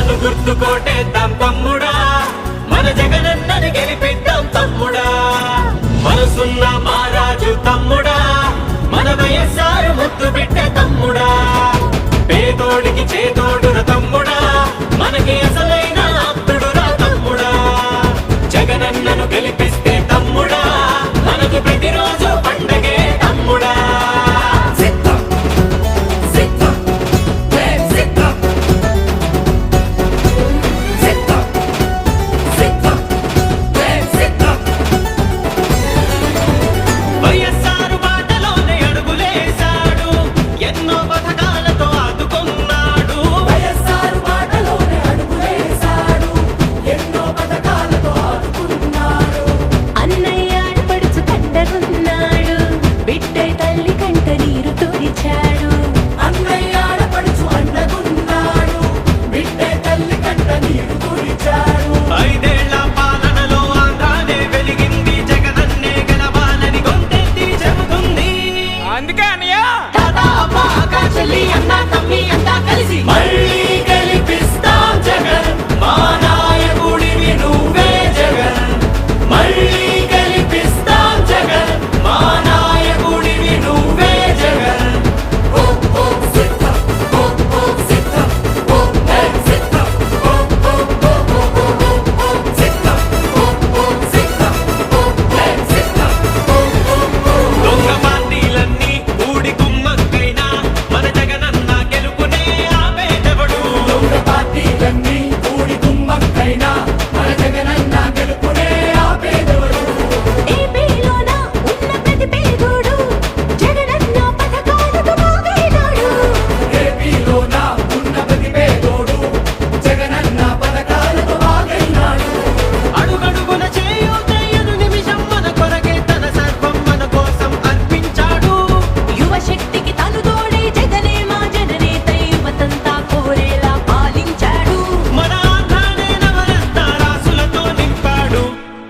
మనసు గుర్తు కోటేద్దాం తమ్ముడా, మన జగనన్నని గెలిపిద్దాం తమ్ముడా. మనసున్న మహారాజు తమ్ముడా, మన వైఎస్ఆర్ ముద్దు పెట్టే తమ్ముడా. పేదోడికి చేదోడుర తమ్ముడా, మనకి అసలైన ఆప్తుడురా తమ్ముడా. జగనన్నను గెలిపిస్తే తమ్ముడా, మనకు ప్రతిరోజు పండగే తమ్ముడా.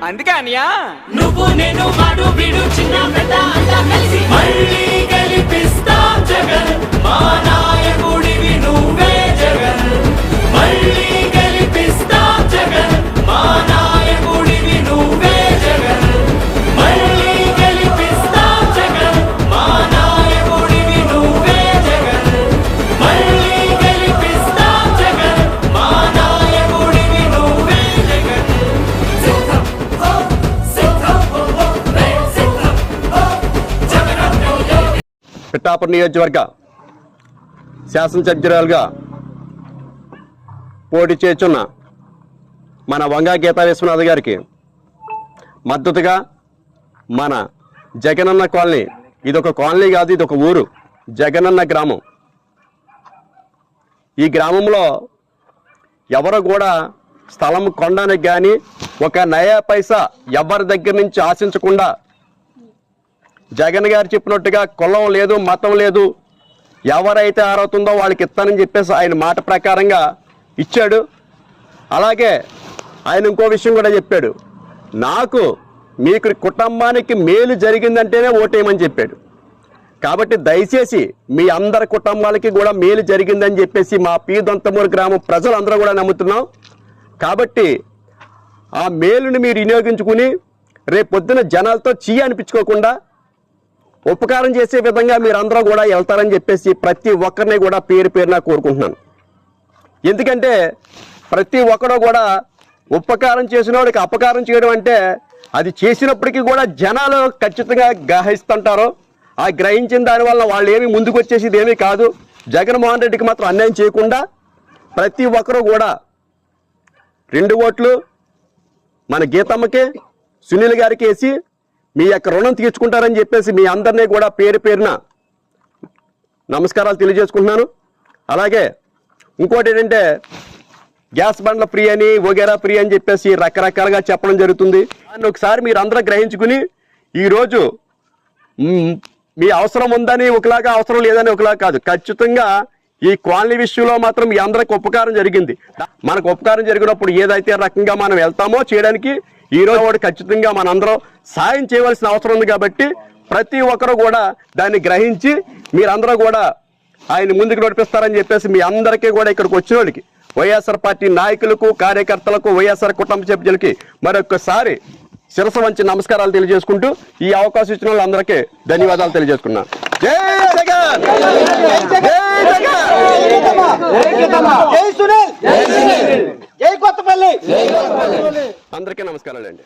అందుకే అనియా నువ్వు నేను వాడు వీడు చిన్న పెద్ద అంతా కలిసి మళ్ళీ గెలిపిస్తాం జగన్, మా నాయకుడివి నువ్వే జగన్. మళ్ళీ గెలిపిస్తాం జగన్, మా నాయకుడివి నువ్వే జగన్. మళ్ళీ గెలిపిస్తాం జగన్, మా నాయకుడివి నువ్వే జగన్. మళ్ళీ గెలిపిస్తాం జగన్, మా నాయకుడివి నువ్వే జగన్. పిఠాపురం నియోజకవర్గ శాసనసభ్యురాలుగా పోటీ చేస్తున్న మన వంగా గీతా విశ్వనాథ్ గారికి మద్దతుగా మన జగనన్న కాలనీ, ఇదొక కాలనీ కాదు, ఇదొక ఊరు, జగనన్న గ్రామం. ఈ గ్రామంలో ఎవరు కూడా స్థలం కొనడానికి కానీ ఒక నయా పైసా ఎవరి దగ్గర నుంచి ఆశించకుండా జగన్ గారు చెప్పినట్టుగా కులం లేదు, మతం లేదు, ఎవరైతే అర్హత ఉందో వాళ్ళకి ఇస్తానని చెప్పేసి ఆయన మాట ప్రకారంగా ఇచ్చాడు. అలాగే ఆయన ఇంకో విషయం కూడా చెప్పాడు, నాకు మీకు కుటుంబానికి మేలు జరిగిందంటేనే ఓటేయమని చెప్పాడు. కాబట్టి దయచేసి మీ అందరి కుటుంబాలకి కూడా మేలు జరిగిందని చెప్పేసి మా పీదొంతమూరు గ్రామం ప్రజలందరూ కూడా నమ్ముతున్నాం. కాబట్టి ఆ మేలుని మీరు వినియోగించుకుని రేపు పొద్దున జనాలతో అనిపించుకోకుండా ఉపకారం చేసే విధంగా మీరందరూ కూడా వెళ్తారని చెప్పేసి ప్రతి ఒక్కరిని కూడా పేరు పేరున కోరుకుంటున్నాను. ఎందుకంటే ప్రతి ఒక్కరు కూడా ఉపకారం చేసిన వాడికి అపకారం చేయడం అంటే అది చేసినప్పటికీ కూడా జనాలు ఖచ్చితంగా గ్రహిస్తుంటారు. ఆ గ్రహించిన దానివల్ల వాళ్ళు ఏమి ముందుకు వచ్చేసేది ఏమీ కాదు. జగన్మోహన్ రెడ్డికి మాత్రం అన్యాయం చేయకుండా ప్రతి ఒక్కరూ కూడా 2 ఓట్లు మన గీతమ్మకి, సునీల్ గారికి వేసి మీ యొక్క రుణం తీర్చుకుంటారని చెప్పేసి మీ అందరినీ కూడా పేరు పేరున నమస్కారాలు తెలియజేసుకుంటున్నాను. అలాగే ఇంకోటి ఏంటంటే గ్యాస్ బండ్ల ఫ్రీ అని, వగేరా ఫ్రీ అని చెప్పేసి రకరకాలుగా చెప్పడం జరుగుతుంది. దాన్ని ఒకసారి మీరు అందరూ గ్రహించుకుని ఈరోజు మీ అవసరం ఉందని ఒకలాగా, అవసరం లేదని ఒకలాగా కాదు, ఖచ్చితంగా ఈ కాలనీ విషయంలో మాత్రం మీ అందరికి ఉపకారం జరిగింది. మనకు ఉపకారం జరిగినప్పుడు ఏదైతే రకంగా మనం వెళ్తామో చేయడానికి ఈరోజు కూడా ఖచ్చితంగా మనందరం సాయం చేయవలసిన అవసరం ఉంది. కాబట్టి ప్రతి ఒక్కరు కూడా దాన్ని గ్రహించి మీరందరూ కూడా ఆయన ముందుకు నడిపిస్తారని చెప్పేసి మీ అందరికీ కూడా ఇక్కడికి వచ్చిన వాళ్ళకి వైఎస్ఆర్ పార్టీ నాయకులకు, కార్యకర్తలకు, వైఎస్ఆర్ కుటుంబ సభ్యులకి మరొకసారి శిరస వంచి నమస్కారాలు తెలియజేసుకుంటూ ఈ అవకాశం ఇచ్చిన వాళ్ళందరికీ ధన్యవాదాలు తెలియజేసుకున్నాను. జై జగన్, జై సునీల్, జై కొత్తపల్లి. అందరికీ నమస్కారాలండి.